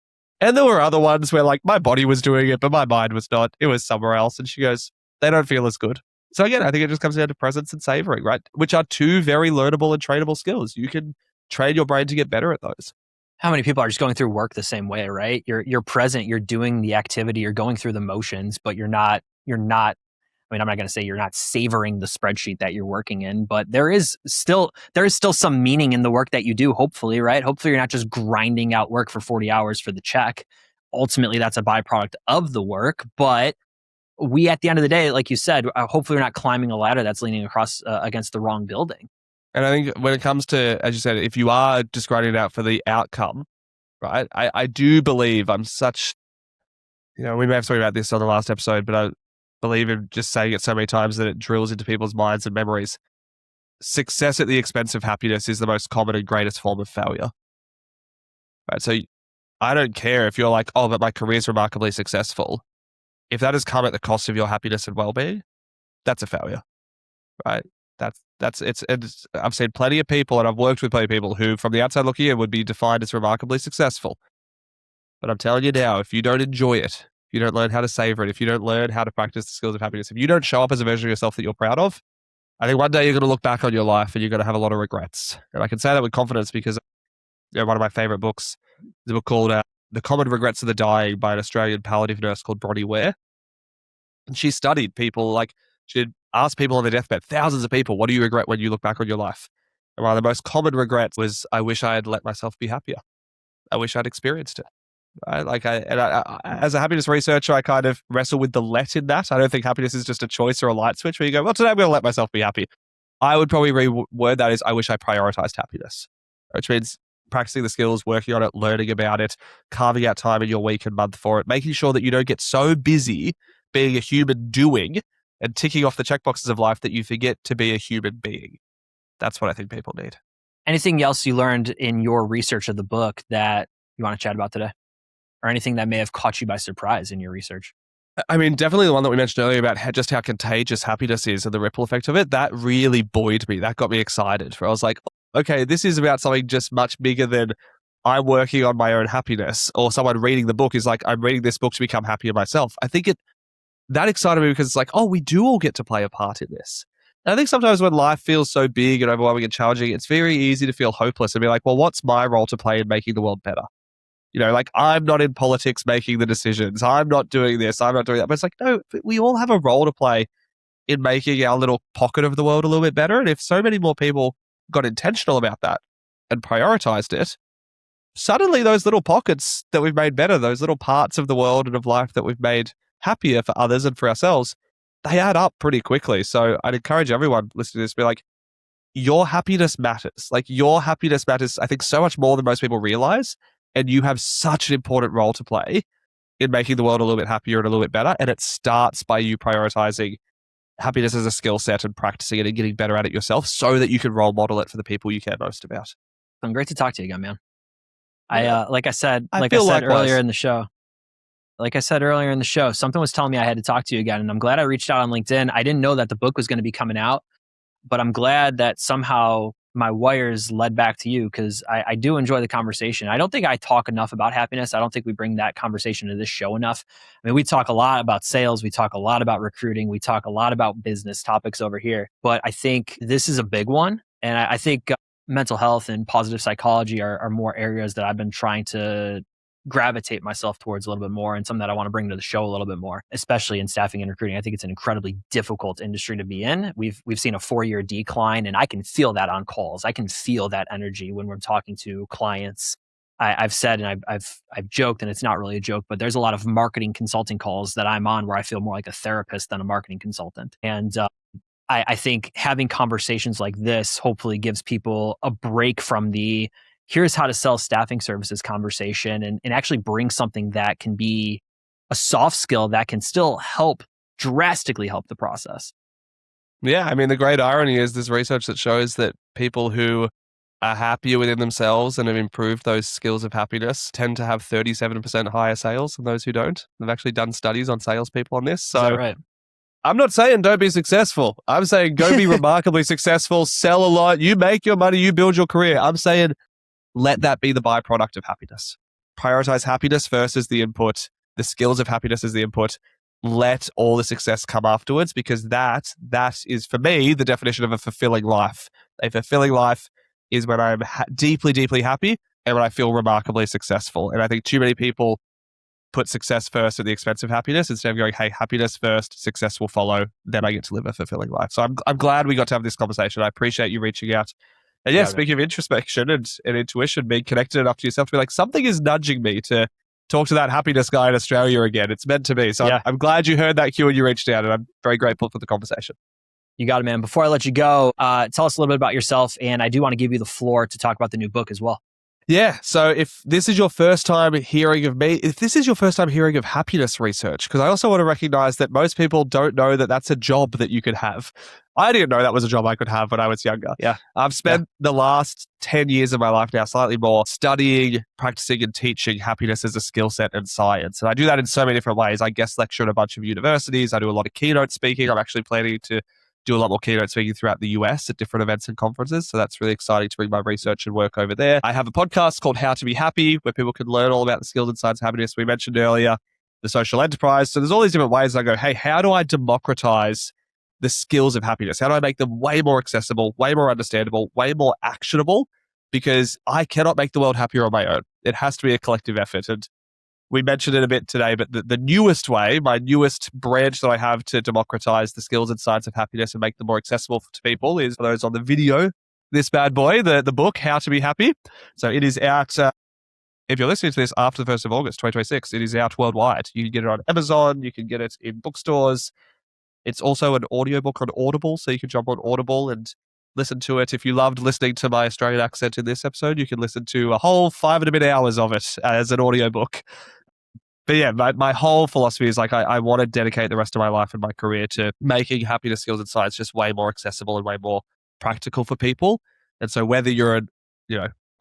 And there were other ones where like my body was doing it, but my mind was not. It was somewhere else. And she goes, they don't feel as good. So again, I think it just comes down to presence and savoring, right? Which are two very learnable and trainable skills. You can train your brain to get better at those. How many people are just going through work the same way, right? You're present, you're doing the activity, you're going through the motions, but you're not, I mean, I'm not going to say you're not savoring the spreadsheet that you're working in, but there is still some meaning in the work that you do, hopefully, right? Hopefully you're not just grinding out work for 40 hours for the check. Ultimately, that's a byproduct of the work, but we, at the end of the day, like you said, hopefully we're not climbing a ladder that's leaning across against the wrong building. And I think when it comes to, as you said, if you are just grinding it out for the outcome, right? I do believe we may have talked about this on the last episode, but I believe in just saying it so many times that it drills into people's minds and memories. Success at the expense of happiness is the most common and greatest form of failure. Right? So I don't care if you're like, oh, but my career is remarkably successful. If that has come at the cost of your happiness and well-being, that's a failure, right? I've seen plenty of people and I've worked with plenty of people who from the outside looking in would be defined as remarkably successful. But I'm telling you now, if you don't enjoy it, if you don't learn how to savor it, if you don't learn how to practice the skills of happiness, if you don't show up as a version of yourself that you're proud of, I think one day you're going to look back on your life and you're going to have a lot of regrets. And I can say that with confidence because one of my favorite books is a book called The Common Regrets of the Dying by an Australian palliative nurse called Bronnie Ware. And she studied people, like she'd ask people on their deathbed, thousands of people, what do you regret when you look back on your life? And one of the most common regrets was, I wish I had let myself be happier. I wish I'd experienced it. Right? Like as a happiness researcher, I kind of wrestle with the let in that. I don't think happiness is just a choice or a light switch where you go, well, today I'm going to let myself be happy. I would probably reword that as I wish I prioritized happiness, which means practicing the skills, working on it, learning about it, carving out time in your week and month for it, making sure that you don't get so busy being a human doing and ticking off the checkboxes of life that you forget to be a human being. That's what I think people need. Anything else you learned in your research of the book that you want to chat about today? Or anything that may have caught you by surprise in your research? I mean, definitely the one that we mentioned earlier about just how contagious happiness is and the ripple effect of it, that really buoyed me. That got me excited. Where I was like, okay, this is about something just much bigger than I'm working on my own happiness, or someone reading the book is like, I'm reading this book to become happier myself. I think that excited me because it's like, oh, we do all get to play a part in this. And I think sometimes when life feels so big and overwhelming and challenging, it's very easy to feel hopeless and be like, well, what's my role to play in making the world better? Like, I'm not in politics making the decisions. I'm not doing this. I'm not doing that. But it's like, no, we all have a role to play in making our little pocket of the world a little bit better. And if so many more people got intentional about that and prioritized it, suddenly those little pockets that we've made better, those little parts of the world and of life that we've made happier for others and for ourselves, they add up pretty quickly. So I'd encourage everyone listening to this to be like, your happiness matters. Like, your happiness matters, I think, so much more than most people realize. And you have such an important role to play in making the world a little bit happier and a little bit better. And it starts by you prioritizing happiness as a skill set and practicing it and getting better at it yourself so that you can role model it for the people you care most about. Great to talk to you again, man. Yeah. Like I said likewise. earlier in the show, something was telling me I had to talk to you again. And I'm glad I reached out on LinkedIn. I didn't know that the book was going to be coming out, but I'm glad that somehow my wires led back to you, because I do enjoy the conversation. I don't think I talk enough about happiness. I don't think we bring that conversation to this show enough. I mean, we talk a lot about sales. We talk a lot about recruiting. We talk a lot about business topics over here. But I think this is a big one. And I think mental health and positive psychology are more areas that I've been trying to gravitate myself towards a little bit more, and something that I want to bring to the show a little bit more, especially in staffing and recruiting. I think it's an incredibly difficult industry to be in. We've seen a 4-year decline, and I can feel that on calls. I can feel that energy when we're talking to clients. I've said, and I've joked, and it's not really a joke, but there's a lot of marketing consulting calls that I'm on where I feel more like a therapist than a marketing consultant. And I think having conversations like this hopefully gives people a break from the here's how to sell staffing services conversation, and actually bring something that can be a soft skill that can still drastically help the process. Yeah, I mean, the great irony is there's research that shows that people who are happier within themselves and have improved those skills of happiness tend to have 37% higher sales than those who don't. They've actually done studies on salespeople on this. So is that right? I'm not saying don't be successful. I'm saying go be remarkably successful, sell a lot, you make your money, you build your career. I'm saying let that be the byproduct of happiness. Prioritize happiness first as the input, the skills of happiness as the input. Let all the success come afterwards, because that is, for me, the definition of a fulfilling life. A fulfilling life is when I'm deeply, deeply happy and when I feel remarkably successful. And I think too many people put success first at the expense of happiness instead of going, hey, happiness first, success will follow, then I get to live a fulfilling life. So I'm glad we got to have this conversation. I appreciate you reaching out. And yeah, speaking of introspection and intuition, being connected enough to yourself to be like, something is nudging me to talk to that happiness guy in Australia again. It's meant to be. So yeah. I'm glad you heard that cue and you reached out, and I'm very grateful for the conversation. You got it, man. Before I let you go, tell us a little bit about yourself, and I do want to give you the floor to talk about the new book as well. Yeah. So if this is your first time hearing of me, if this is your first time hearing of happiness research, because I also want to recognize that most people don't know that that's a job that you could have. I didn't know that was a job I could have when I was younger. Yeah. I've spent the last 10 years of my life now, slightly more, studying, practicing, and teaching happiness as a skill set and science. And I do that in so many different ways. I guest lecture at a bunch of universities. I do a lot of keynote speaking. I'm actually planning to do a lot more keynote speaking throughout the US at different events and conferences. So that's really exciting to bring my research and work over there. I have a podcast called How to Be Happy, where people can learn all about the skills and science of happiness we mentioned earlier, the social enterprise. So there's all these different ways I go, hey, how do I democratize the skills of happiness? How do I make them way more accessible, way more understandable, way more actionable? Because I cannot make the world happier on my own. It has to be a collective effort. And we mentioned it a bit today, but the newest way, my newest branch that I have to democratize the skills and science of happiness and make them more accessible to people is, for those on the video, this bad boy, the book, How to Be Happy. So it is out, if you're listening to this after the 1st of August, 2026, it is out worldwide. You can get it on Amazon, you can get it in bookstores. It's also an audiobook on Audible, so you can jump on Audible and listen to it. If you loved listening to my Australian accent in this episode, you can listen to a whole 5 and a bit hours of it as an audiobook. But yeah, my whole philosophy is like, I want to dedicate the rest of my life and my career to making happiness, skills, and science just way more accessible and way more practical for people. And so whether you're an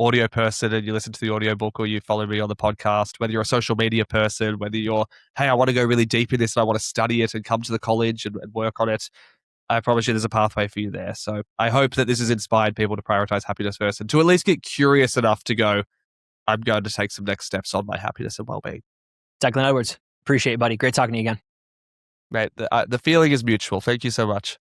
audio person and you listen to the audiobook or you follow me on the podcast, whether you're a social media person, whether you're, hey, I want to go really deep in this and I want to study it and come to the college and work on it, I promise you there's a pathway for you there. So I hope that this has inspired people to prioritize happiness first and to at least get curious enough to go, I'm going to take some next steps on my happiness and well-being. Declan Edwards, appreciate it, buddy. Great talking to you again. Mate, the feeling is mutual. Thank you so much.